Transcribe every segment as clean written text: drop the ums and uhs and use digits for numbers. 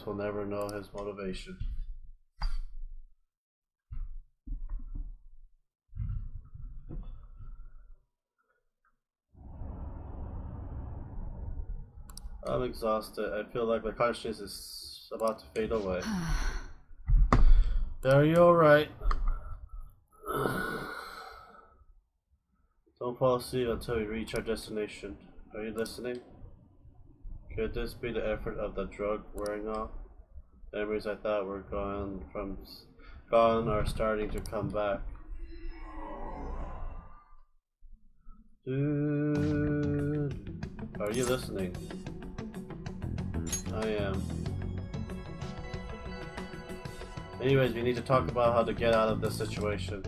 perhaps we'll never know his motivation. I'm exhausted. I feel like my consciousness is about to fade away. Are you alright? Don't fall asleep until we reach our destination. Are you listening? Could this be the effort of the drug wearing off? Memories I thought were gone are starting to come back. Are you listening? I am. Anyways, we need to talk about how to get out of this situation.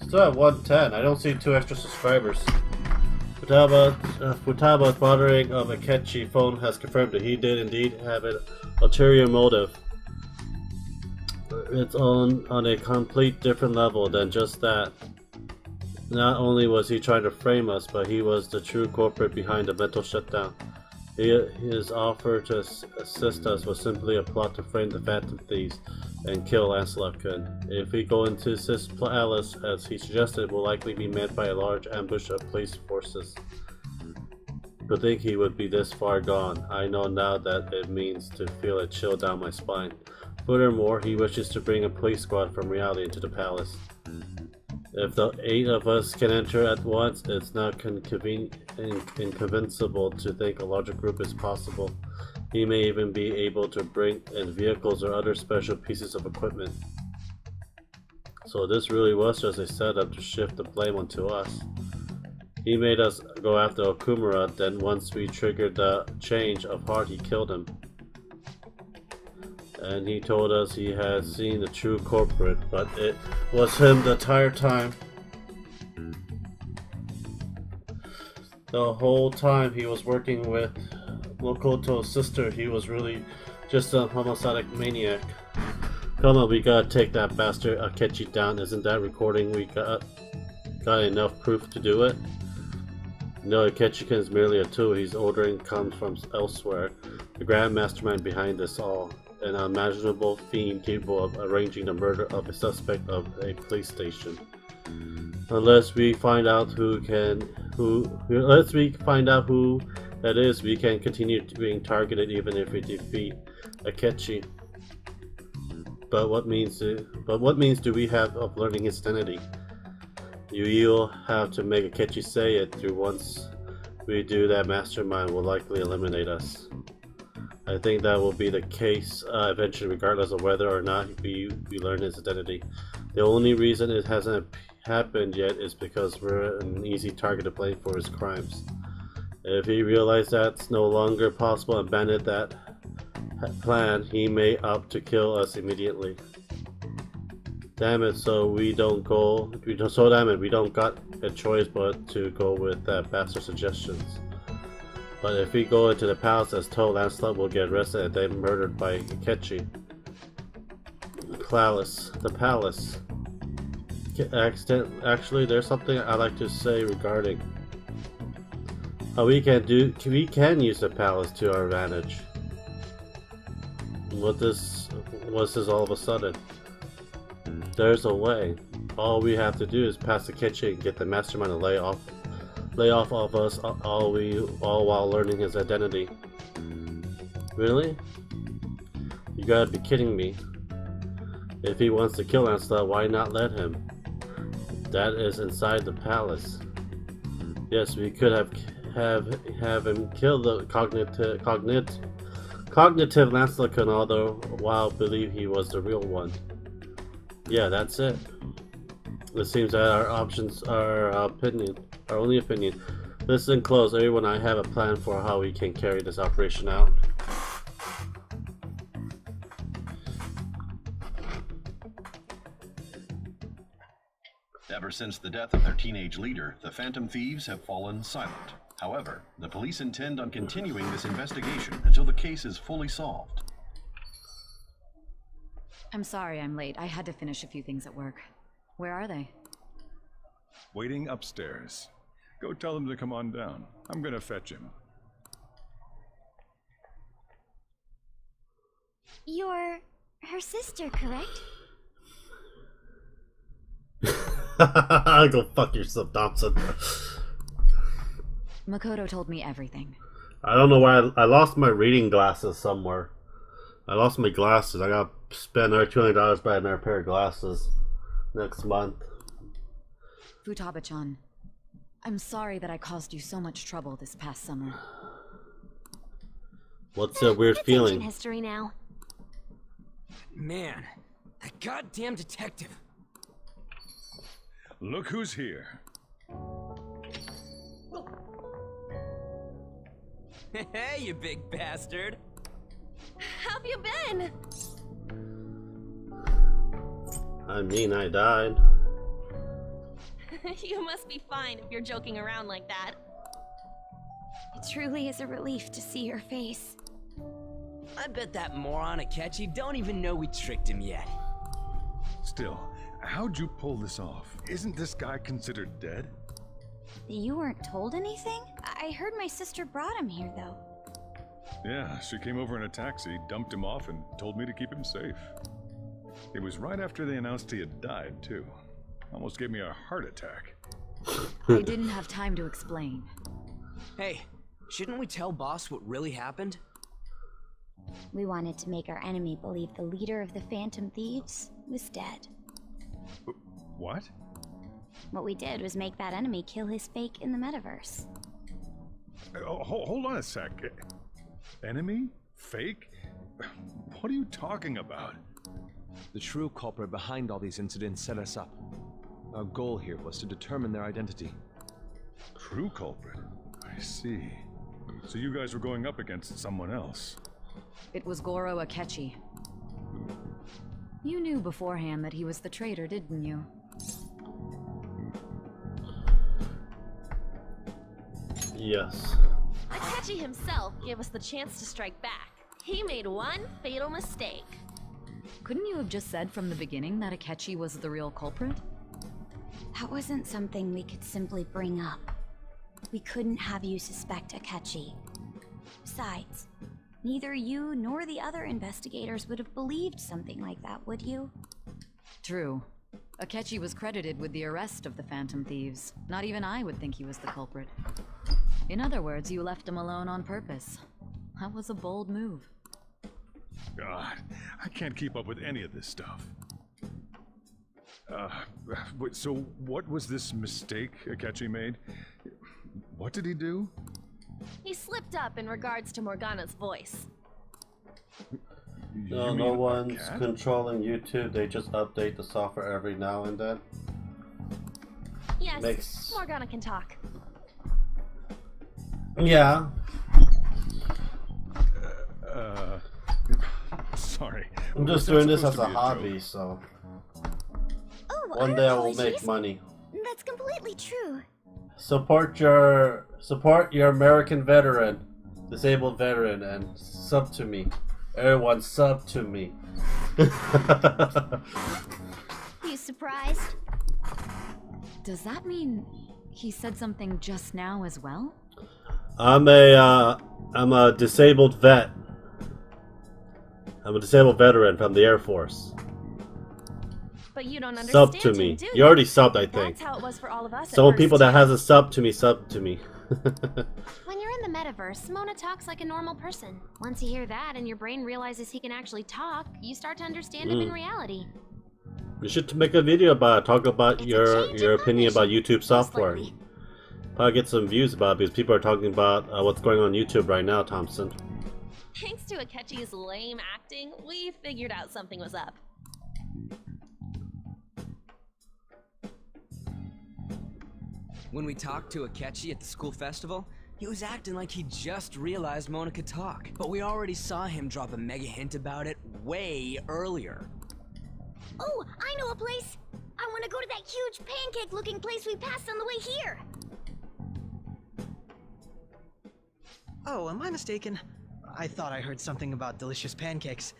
Still at 110. I don't see 2 extra subscribers. Futaba's monitoring of Akechi phone has confirmed that he did indeed have an ulterior motive. It's on a complete different level than just that. Not only was he trying to frame us, but he was the true culprit behind the mental shutdown. His offer to assist us was simply a plot to frame the Phantom Thieves and kill Lancelot-kun. If we go into this palace, as he suggested, will likely be met by a large ambush of police forces. To think he would be this far gone, I know now that it means to feel a chill down my spine. Furthermore, he wishes to bring a police squad from reality into the palace. If the 8 of us can enter at once, it's not inconceivable to think a larger group is possible. He may even be able to bring in vehicles or other special pieces of equipment. So this really was just a setup to shift the blame onto us. He made us go after Okumura, then once we triggered the change of heart, he killed him. And he told us he had seen the true culprit, but it was him the entire time. The whole time he was working with Lokoto's sister, he was really just a homicidal maniac. Come on, we gotta take that bastard Akechi down. Isn't that recording we got enough proof to do it? No, Akechi is merely a tool. His ordering comes from elsewhere. The grand mastermind behind this all. An unimaginable fiend capable of arranging the murder of a suspect of a police station. Unless we find out who that is, we can continue being targeted even if we defeat Akechi. But what means do we have of learning his identity? You'll have to make Akechi say it through. Once we do that, mastermind will likely eliminate us. I think that will be the case eventually, regardless of whether or not we learn his identity. The only reason it hasn't happened yet is because we're an easy target to blame for his crimes. If he realizes that's no longer possible and abandoned that plan, he may opt to kill us immediately. Damn it! We don't got a choice but to go with that bastard's suggestions. But if we go into the palace as told, Lancelot will get arrested and then murdered by Akechi. The palace. Actually, there's something I'd like to say regarding how we can use the palace to our advantage. What's this all of a sudden? There's a way. All we have to do is pass Akechi and get the mastermind to lay off of us all while learning his identity. Really? You gotta be kidding me. If he wants to kill Lancelot, why not let him? That is inside the palace. Yes, we could have him kill the cognitive Lancelot and all the while believe he was the real one. Yeah, that's it. It seems that our options are our only opinion. Listen close, everyone. I have a plan for how we can carry this operation out. Ever since the death of their teenage leader, the Phantom Thieves have fallen silent. However, the police intend on continuing this investigation until the case is fully solved. I'm sorry I'm late. I had to finish a few things at work. Where are they? Waiting upstairs. Go tell them to come on down. I'm gonna fetch him. You're her sister, correct? Go fuck yourself, Thompson. Makoto told me everything. I don't know why I lost my reading glasses somewhere. I lost my glasses. I gotta spend another $200 buy another pair of glasses next month. Futaba-chan, I'm sorry that I caused you so much trouble this past summer. What's that weird It's feeling? ancient history now. Man, that goddamn detective. Look who's here. Hey, you big bastard. How've you been? I mean, I died. You must be fine if you're joking around like that. It truly is a relief to see your face. I bet that moron Akechi don't even know we tricked him yet. Still, how'd you pull this off? Isn't this guy considered dead? You weren't told anything? I heard my sister brought him here, though. Yeah, she came over in a taxi, dumped him off, and told me to keep him safe. It was right after they announced he had died, too. Almost gave me a heart attack. I didn't have time to explain. Hey, shouldn't we tell boss what really happened? We wanted to make our enemy believe the leader of the Phantom Thieves was dead. What? What we did was make that enemy kill his fake in the metaverse. Oh, hold on a sec. Enemy? Fake? What are you talking about? The true culprit behind all these incidents set us up. Our goal here was to determine their identity. True culprit? I see. So you guys were going up against someone else. It was Goro Akechi. You knew beforehand that he was the traitor, didn't you? Yes. Akechi himself gave us the chance to strike back. He made one fatal mistake. Couldn't you have just said from the beginning that Akechi was the real culprit? That wasn't something we could simply bring up. We couldn't have you suspect Akechi. Besides, neither you nor the other investigators would have believed something like that, would you? True. Akechi was credited with the arrest of the Phantom Thieves. Not even I would think he was the culprit. In other words, you left him alone on purpose. That was a bold move. God, I can't keep up with any of this stuff. So what was this mistake Akechi made? What did he do? He slipped up in regards to Morgana's voice. No, You no mean one's cat? controlling YouTube. They just update the software every now and then. Yes, Makes- Morgana can talk. Yeah. Sorry. I'm Was just that doing this supposed as to a be hobby, joke? so Oh, one our day I will make apologies. money. That's completely true. Support your American veteran, disabled veteran, and sub to me. Everyone sub to me. You surprised? Does that mean he said something just now as well? I'm a disabled vet. I'm a disabled veteran from the Air Force. But you don't understand Sub to him, me. do You already subbed, I That's think. how it was for all of us. So at people first. that has a sub to me, sub to me. When you're in the metaverse, Mona talks like a normal person. Once you hear that and your brain realizes he can actually talk, you start to understand him in reality. You should make a video about it. Talk about It's a your change in opinion about cognition, YouTube most software. likely. Probably get some views about it because people are talking about what's going on YouTube right now, Thompson. Thanks to Akechi's lame acting, we figured out something was up. When we talked to Akechi at the school festival, he was acting like he just realized Mona could talk. But we already saw him drop a mega hint about it way earlier. Oh, I know a place! I want to go to that huge pancake-looking place we passed on the way here! Oh, am I mistaken? I thought I heard something about delicious pancakes.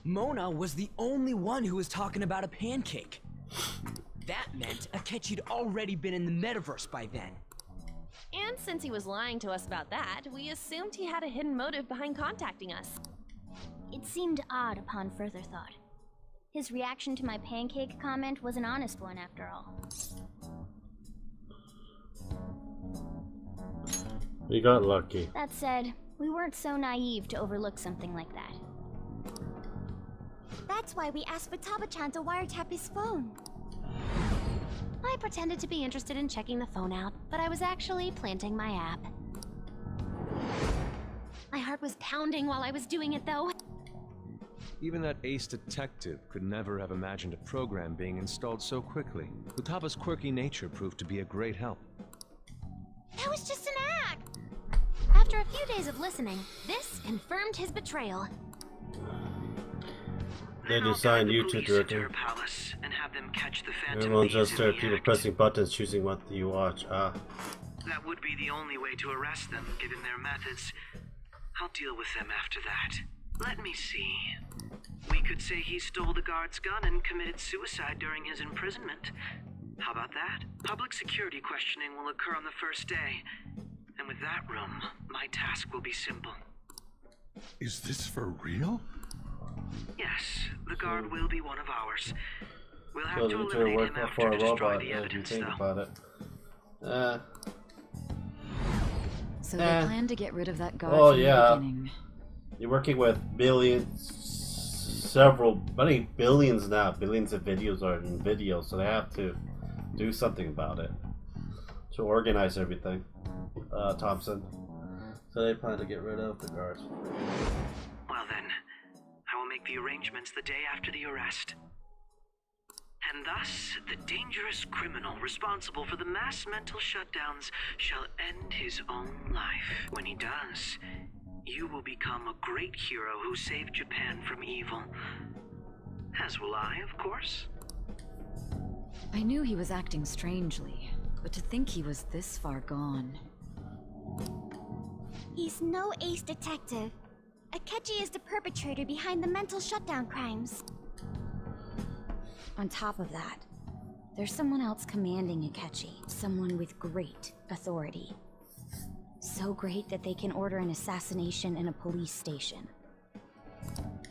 Mona was the only one who was talking about a pancake. That meant Akechi'd already been in the metaverse by then. And since he was lying to us about that, we assumed he had a hidden motive behind contacting us. It seemed odd upon further thought. His reaction to my pancake comment was an honest one, after all. We got lucky. That said, we weren't so naive to overlook something like that. That's why we asked Futaba-chan to wiretap his phone. I pretended to be interested in checking the phone out, but I was actually planting my app. My heart was pounding while I was doing it, though. Even that ace detective could never have imagined a program being installed so quickly. Futaba's quirky nature proved to be a great help. That was just an act! After a few days of listening, this confirmed his betrayal. They designed you to direct it. Palace and have them catch the Phantom Everyone's Thieves just there, in the people act. pressing buttons, choosing what you watch. Ah. That would be the only way to arrest them, given their methods. I'll deal with them after that. Let me see. We could say he stole the guard's gun and committed suicide during his imprisonment. How about that? Public security questioning will occur on the first day. And with that room, my task will be simple. Is this for real? Yes, the guard will be one of ours. We'll have So to you two eliminate work him after for to a destroy robot, the if you evidence, think though. about it. So they planned to get rid of that guard Oh, from yeah. the beginning. You're working with many billions now. Billions of videos are in videos, so they have to do something about it to organize everything. Thompson. So they plan to get rid of the guards. Well then, I will make the arrangements the day after the arrest. And thus, the dangerous criminal responsible for the mass mental shutdowns shall end his own life. When he does, you will become a great hero who saved Japan from evil. As will I, of course. I knew he was acting strangely, but to think he was this far gone. He's no ace detective. Akechi is the perpetrator behind the mental shutdown crimes. On top of that, there's someone else commanding Akechi. Someone with great authority. So great that they can order an assassination in a police station.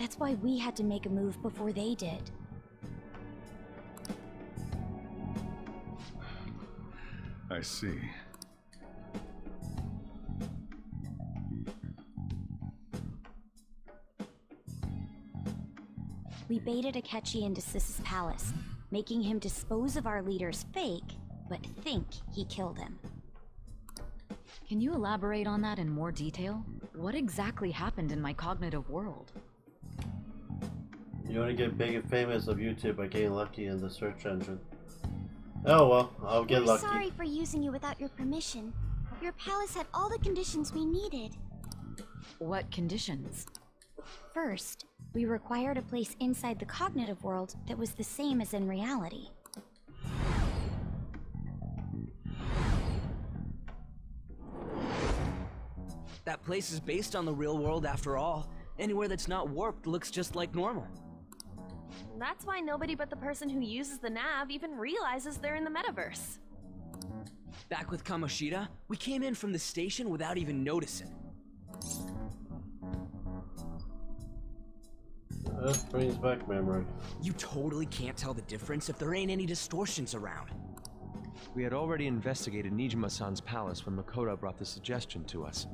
That's why we had to make a move before they did. I see. We baited Akechi into Sis's palace, making him dispose of our leader's fake, but think he killed him. Can you elaborate on that in more detail? What exactly happened in my cognitive world? You want to get big and famous of YouTube by getting lucky in the search engine. Oh well, I'll get We're lucky. sorry for using you without your permission. Your palace had all the conditions we needed. What conditions? First, we required a place inside the cognitive world that was the same as in reality. That place is based on the real world after all. Anywhere that's not warped looks just like normal. That's why nobody but the person who uses the nav even realizes they're in the metaverse. Back with Kamoshida, we came in from the station without even noticing. That brings back memory. You totally can't tell the difference if there ain't any distortions around. We had already investigated Nijima-san's palace when Makoto brought the suggestion to us.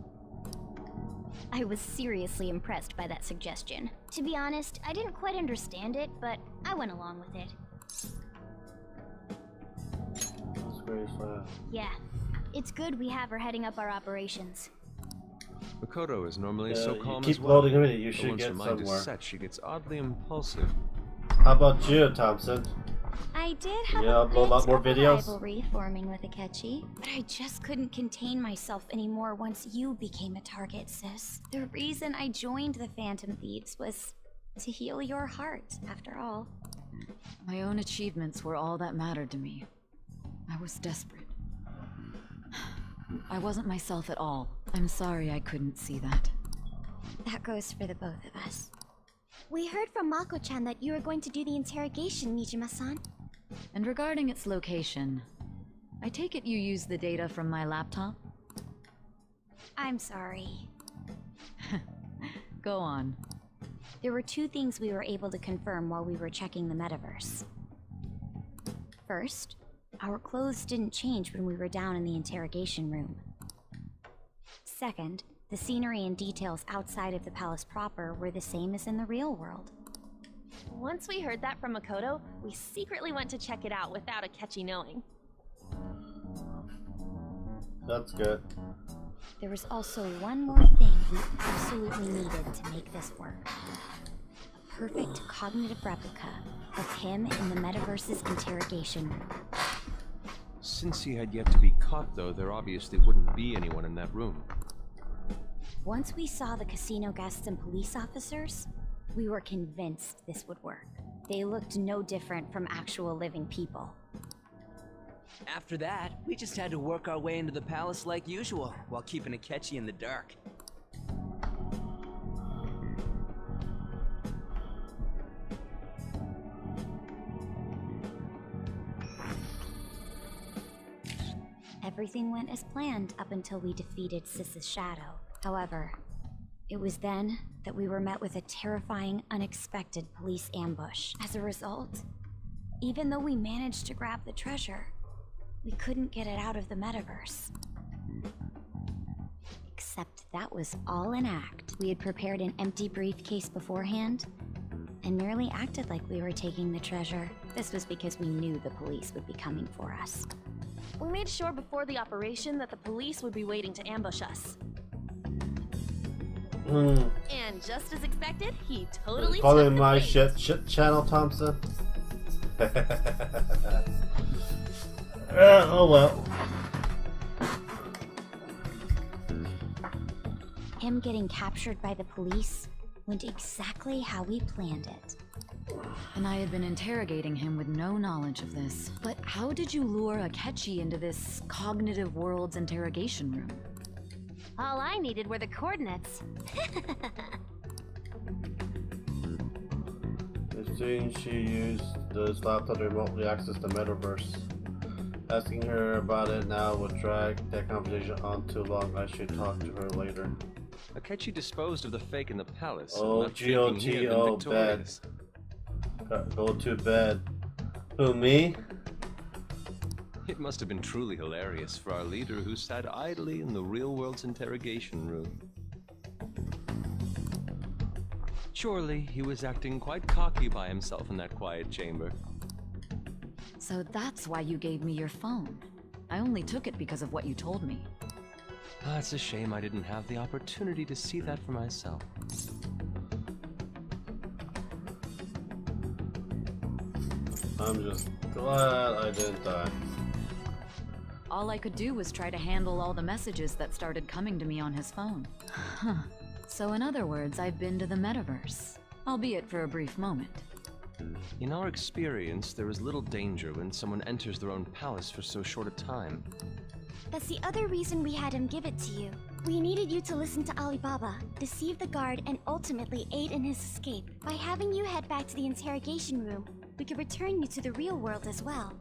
I was seriously impressed by that suggestion. To be honest, I didn't quite understand it, but I went along with it. That's great stuff. Yeah, it's good we have her heading up our operations. Makoto is normally so you calm keep as well. loading her in, you But should once get her mind somewhere. is set, she gets oddly impulsive. How about you, Thompson? I did have Yeah, a upload a lot bit more of a videos. rivalry forming with Akechi, but I just couldn't contain myself anymore once you became a target, sis. The reason I joined the Phantom Thieves was to heal your heart, after all. My own achievements were all that mattered to me. I was desperate. I wasn't myself at all. I'm sorry I couldn't see that. That goes for the both of us. We heard from Mako-chan that you were going to do the interrogation, Nijima-san. And regarding its location, I take it you used the data from my laptop? I'm sorry. Go on. There were two things we were able to confirm while we were checking the metaverse. First, our clothes didn't change when we were down in the interrogation room. Second, the scenery and details outside of the palace proper were the same as in the real world. Once we heard that from Makoto, we secretly went to check it out without Akechi knowing. That's good. There was also one more thing we absolutely needed to make this work. A perfect cognitive replica of him in the metaverse's interrogation room. Since he had yet to be caught, though, there obviously wouldn't be anyone in that room. Once we saw the casino guests and police officers, we were convinced this would work. They looked no different from actual living people. After that, we just had to work our way into the palace like usual, while keeping Akechi in the dark. Everything went as planned up until we defeated Sis's shadow. However, it was then that we were met with a terrifying, unexpected police ambush. As a result, even though we managed to grab the treasure, we couldn't get it out of the metaverse. Except that was all an act. We had prepared an empty briefcase beforehand and merely acted like we were taking the treasure. This was because we knew the police would be coming for us. We made sure before the operation that the police would be waiting to ambush us. And just as expected, he totally Calling took the my bait. shit channel, Thompson. Oh well. Him getting captured by the police went exactly how we planned it. And I had been interrogating him with no knowledge of this. But how did you lure Akechi into this cognitive world's interrogation room? All I needed were the coordinates. It seems she used this laptop to remotely access the metaverse. Asking her about it now would drag that conversation on too long. I should talk to her later. Akechi disposed of the fake in the palace. Oh, left thinking he had been GOT, victorious. Go to bed. Who, me? It must have been truly hilarious for our leader who sat idly in the real world's interrogation room. Surely he was acting quite cocky by himself in that quiet chamber. So that's why you gave me your phone. I only took it because of what you told me. It's a shame I didn't have the opportunity to see that for myself. I'm just glad I didn't die. All I could do was try to handle all the messages that started coming to me on his phone. Huh. So in other words, I've been to the metaverse, albeit for a brief moment. In our experience, there is little danger when someone enters their own palace for so short a time. That's the other reason we had him give it to you. We needed you to listen to Alibaba, deceive the guard, and ultimately aid in his escape. By having you head back to the interrogation room, we could return you to the real world as well.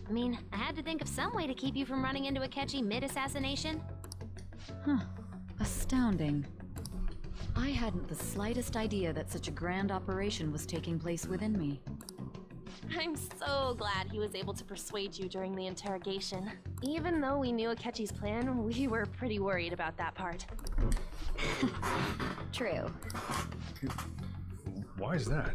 I mean, I had to think of some way to keep you from running into Akechi mid-assassination. Huh. Astounding. I hadn't the slightest idea that such a grand operation was taking place within me. I'm so glad he was able to persuade you during the interrogation. Even though we knew Akechi's plan, we were pretty worried about that part. True. Why is that?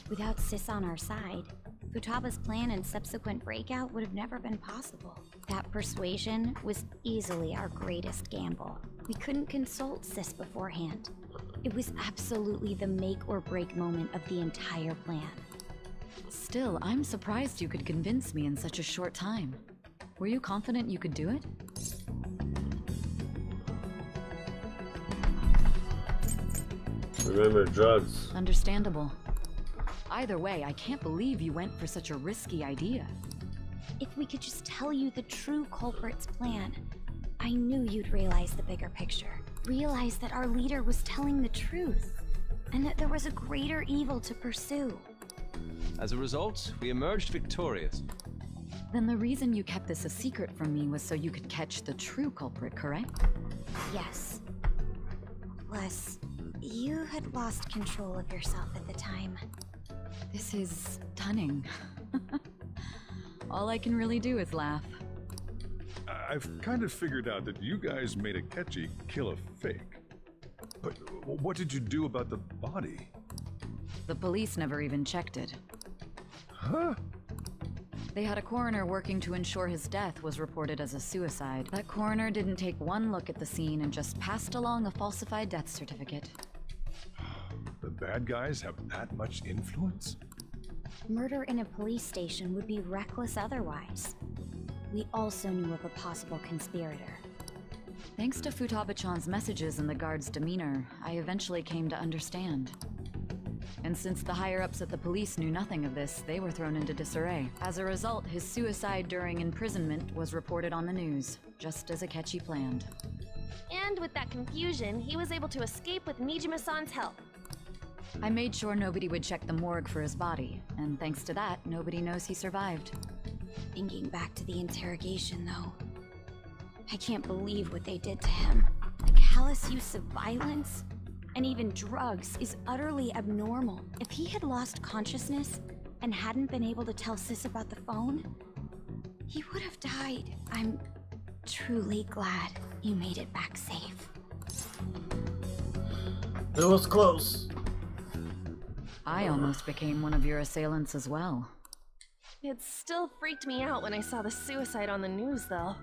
Without Sis on our side, Futaba's plan and subsequent breakout would have never been possible. That persuasion was easily our greatest gamble. We couldn't consult Sis beforehand. It was absolutely the make or break moment of the entire plan. Still, I'm surprised you could convince me in such a short time. Were you confident you could do it? Remember, drugs. Understandable. Either way, I can't believe you went for such a risky idea. If we could just tell you the true culprit's plan, I knew you'd realize the bigger picture. Realize that our leader was telling the truth, and that there was a greater evil to pursue. As a result, we emerged victorious. Then the reason you kept this a secret from me was so you could catch the true culprit, correct? Yes. Plus, you had lost control of yourself at the time. This is stunning. All I can really do is laugh. I've kind of figured out that you guys made Akechi kill a fake. But what did you do about the body? The police never even checked it. Huh? They had a coroner working to ensure his death was reported as a suicide. That coroner didn't take one look at the scene and just passed along a falsified death certificate. The bad guys have that much influence? Murder in a police station would be reckless otherwise. We also knew of a possible conspirator. Thanks to Futaba-chan's messages and the guard's demeanor, I eventually came to understand. And since the higher-ups at the police knew nothing of this, they were thrown into disarray. As a result, his suicide during imprisonment was reported on the news, just as Akechi planned. And with that confusion, he was able to escape with Nijima-san's help. I made sure nobody would check the morgue for his body, and thanks to that, nobody knows he survived. Thinking back to the interrogation, though, I can't believe what they did to him. The callous use of violence, and even drugs, is utterly abnormal. If he had lost consciousness and hadn't been able to tell Sis about the phone, he would have died. I'm truly glad you made it back safe. It was close. I almost became one of your assailants as well. It still freaked me out when I saw the suicide on the news, though.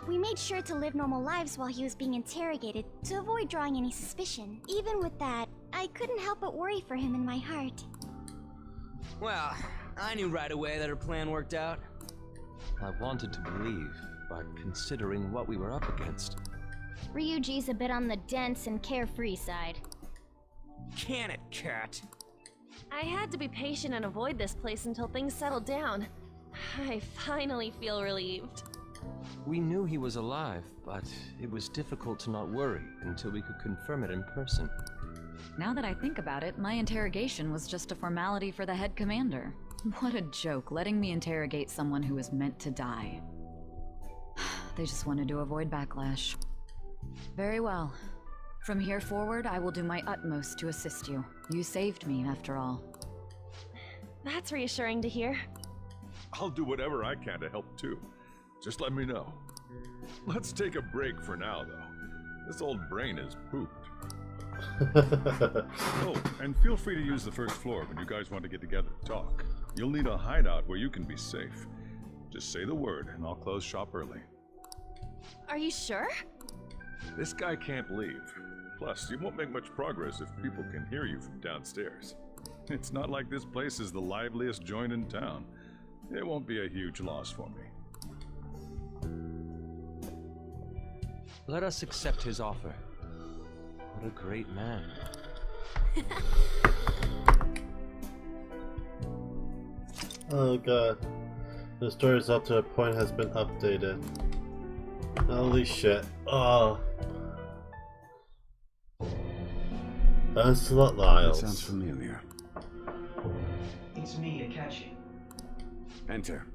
We made sure to live normal lives while he was being interrogated to avoid drawing any suspicion. Even with that, I couldn't help but worry for him in my heart. Well, I knew right away that her plan worked out. I wanted to believe, but considering what we were up against... Ryuji's a bit on the dense and carefree side. Can it, cat? I had to be patient and avoid this place until things settled down. I finally feel relieved. We knew he was alive, but it was difficult to not worry until we could confirm it in person. Now that I think about it, my interrogation was just a formality for the head commander. What a joke, letting me interrogate someone who was meant to die. They just wanted to avoid backlash. Very well. From here forward, I will do my utmost to assist you. You saved me, after all. That's reassuring to hear. I'll do whatever I can to help too. Just let me know. Let's take a break for now, though. This old brain is pooped. Oh, and feel free to use the first floor when you guys want to get together and talk. You'll need a hideout where you can be safe. Just say the word, and I'll close shop early. Are you sure? This guy can't leave. Plus, you won't make much progress if people can hear you from downstairs. It's not like this place is the liveliest joint in town. It won't be a huge loss for me. Let us accept his offer. What a great man. Oh god. The story's up to a point has been updated. Holy shit. Oh. Lancelot Lyles. That sounds familiar. It's me, Akechi. Enter.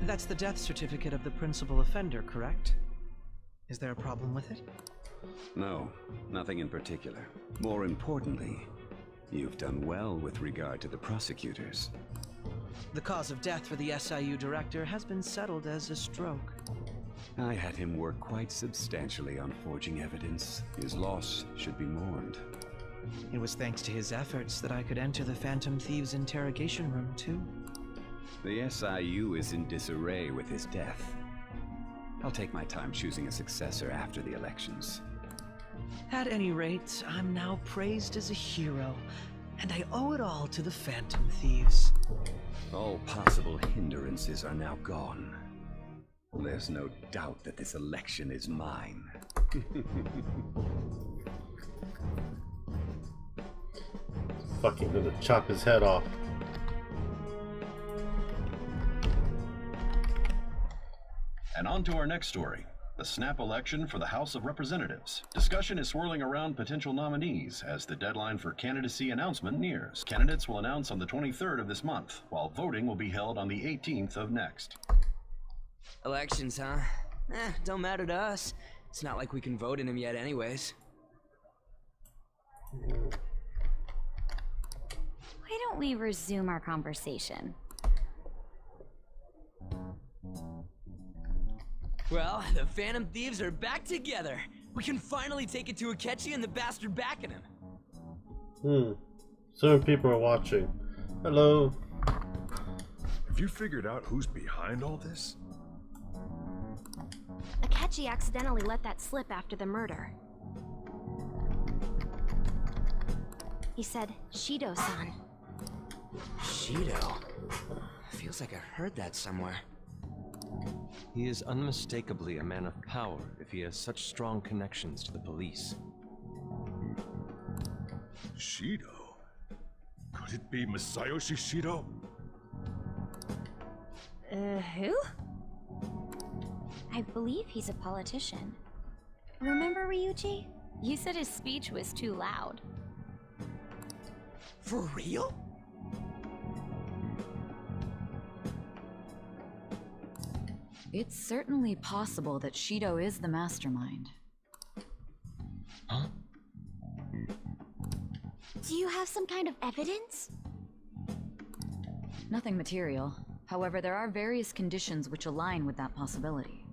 That's the death certificate of the principal offender, correct? Is there a problem with it? No, nothing in particular. More importantly, you've done well with regard to the prosecutors. The cause of death for the SIU director has been settled as a stroke. I had him work quite substantially on forging evidence. His loss should be mourned. It was thanks to his efforts that I could enter the Phantom Thieves' interrogation room, too. The SIU is in disarray with his death. I'll take my time choosing a successor after the elections. At any rate, I'm now praised as a hero, and I owe it all to the Phantom Thieves. All possible hindrances are now gone. There's no doubt that this election is mine. Fucking gonna chop his head off. And on to our next story. The snap election for the House of Representatives. Discussion is swirling around potential nominees as the deadline for candidacy announcement nears. Candidates will announce on the 23rd of this month, while voting will be held on the 18th of next. Elections, huh? Don't matter to us. It's not like we can vote in them yet anyways. Why don't we resume our conversation? Well, the Phantom Thieves are back together. We can finally take it to Akechi and the bastard backing him. Certain people are watching. Hello. Have you figured out who's behind all this? Akechi accidentally let that slip after the murder. He said, Shido-san. Shido? Feels like I heard that somewhere. He is unmistakably a man of power if he has such strong connections to the police. Shido? Could it be Masayoshi Shido? Who? I believe he's a politician. Remember Ryuji? You said his speech was too loud. For real? It's certainly possible that Shido is the mastermind. Huh? Do you have some kind of evidence? Nothing material. However, there are various conditions which align with that possibility.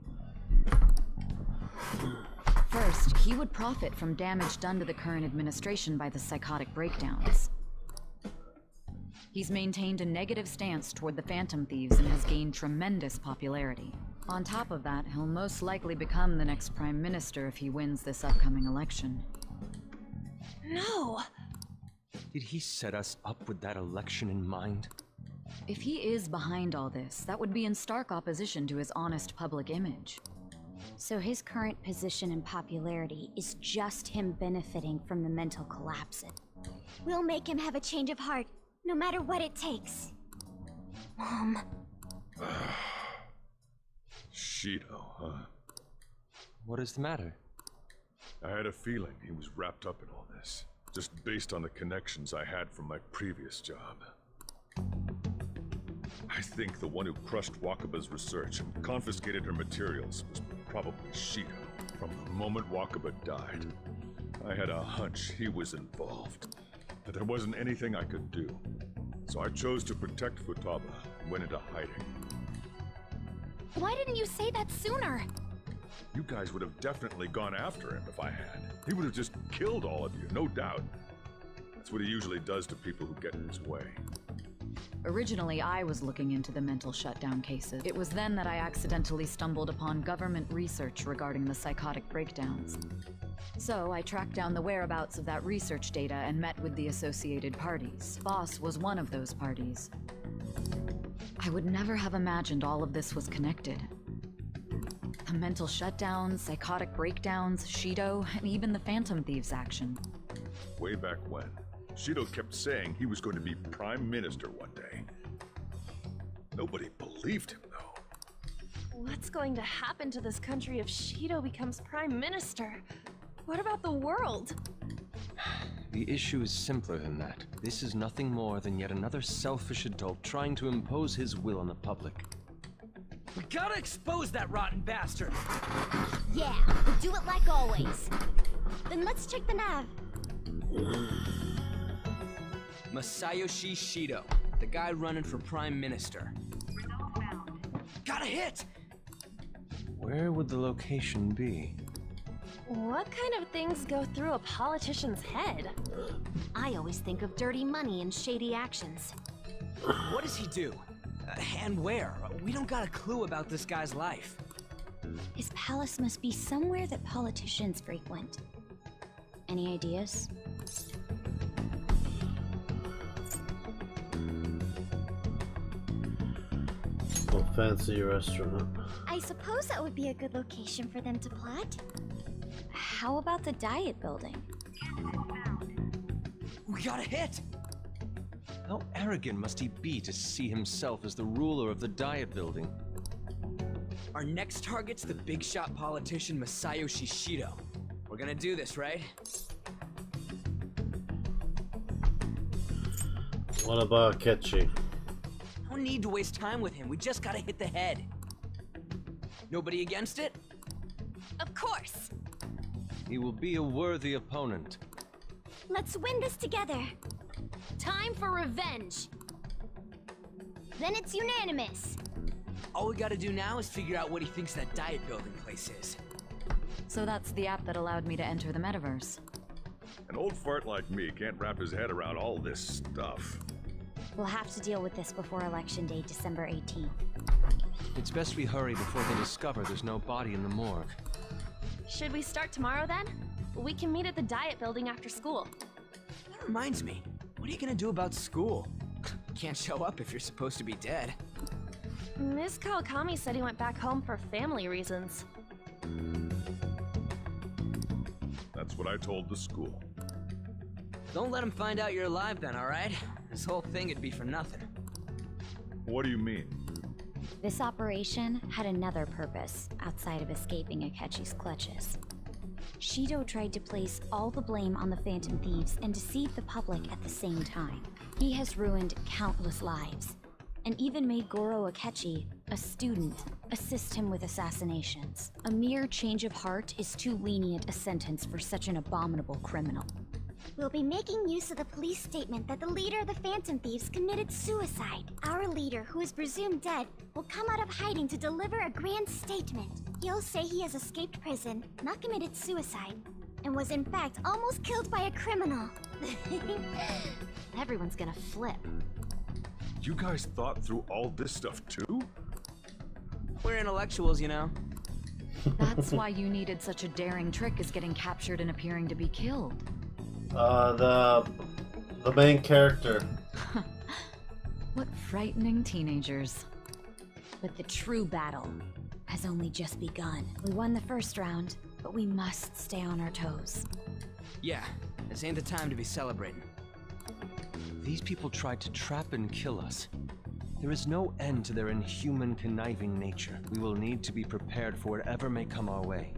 First, he would profit from damage done to the current administration by the psychotic breakdowns. He's maintained a negative stance toward the Phantom Thieves and has gained tremendous popularity. On top of that, he'll most likely become the next Prime Minister if he wins this upcoming election. No! Did he set us up with that election in mind? If he is behind all this, that would be in stark opposition to his honest public image. So his current position and popularity is just him benefiting from the mental collapse. We'll make him have a change of heart, no matter what it takes. Mom. Shido, huh? What is the matter? I had a feeling he was wrapped up in all this, just based on the connections I had from my previous job. I think the one who crushed Wakaba's research and confiscated her materials was probably Shido. From the moment Wakaba died, I had a hunch he was involved, but there wasn't anything I could do. So I chose to protect Futaba and went into hiding. Why didn't you say that sooner? You guys would have definitely gone after him if I had. He would have just killed all of you, no doubt. That's what he usually does to people who get in his way. Originally, I was looking into the mental shutdown cases. It was then that I accidentally stumbled upon government research regarding the psychotic breakdowns. So I tracked down the whereabouts of that research data and met with the associated parties. Boss was one of those parties. I would never have imagined all of this was connected. The mental shutdowns, psychotic breakdowns, Shido, and even the Phantom Thieves action. Way back when, Shido kept saying he was going to be Prime Minister one day. Nobody believed him, though. What's going to happen to this country if Shido becomes Prime Minister? What about the world? The issue is simpler than that. This is nothing more than yet another selfish adult trying to impose his will on the public. We gotta expose that rotten bastard! Yeah, we'll do it like always. Then let's check the nav. Masayoshi Shido, the guy running for Prime Minister. Got a hit! Where would the location be? What kind of things go through a politician's head? I always think of dirty money and shady actions. What does he do? And where? We don't got a clue about this guy's life. His palace must be somewhere that politicians frequent. Any ideas? A fancy restaurant. I suppose that would be a good location for them to plot. How about the diet building? We got a hit! How arrogant must he be to see himself as the ruler of the diet building? Our next target's the big shot politician Masayoshi Shido. We're gonna do this, right? What about Akechi? No need to waste time with him. We just gotta hit the head. Nobody against it? Of course. He will be a worthy opponent. Let's win this together. Time for revenge. Then it's unanimous. All we gotta do now is figure out what he thinks that diet building place is. So that's the app that allowed me to enter the metaverse. An old fart like me can't wrap his head around all this stuff. We'll have to deal with this before Election Day, December 18th. It's best we hurry before they discover there's no body in the morgue. Should we start tomorrow then? We can meet at the diet building after school. That reminds me, what are you gonna do about school? Can't show up if you're supposed to be dead. Miss Kawakami said he went back home for family reasons. That's what I told the school. Don't let him find out you're alive then, alright? This whole thing would be for nothing. What do you mean? This operation had another purpose outside of escaping Akechi's clutches. Shido tried to place all the blame on the Phantom Thieves and deceive the public at the same time. He has ruined countless lives, and even made Goro Akechi, a student, assist him with assassinations. A mere change of heart is too lenient a sentence for such an abominable criminal. We'll be making use of the police statement that the leader of the Phantom Thieves committed suicide. Our leader, who is presumed dead, will come out of hiding to deliver a grand statement. He'll say he has escaped prison, not committed suicide, and was in fact almost killed by a criminal. Everyone's gonna flip. You guys thought through all this stuff too? We're intellectuals, you know. That's why you needed such a daring trick as getting captured and appearing to be killed. The main character. What frightening teenagers. But the true battle has only just begun. We won the first round, but we must stay on our toes. Yeah, this ain't the time to be celebrating. These people tried to trap and kill us. There is no end to their inhuman, conniving nature. We will need to be prepared for whatever may come our way.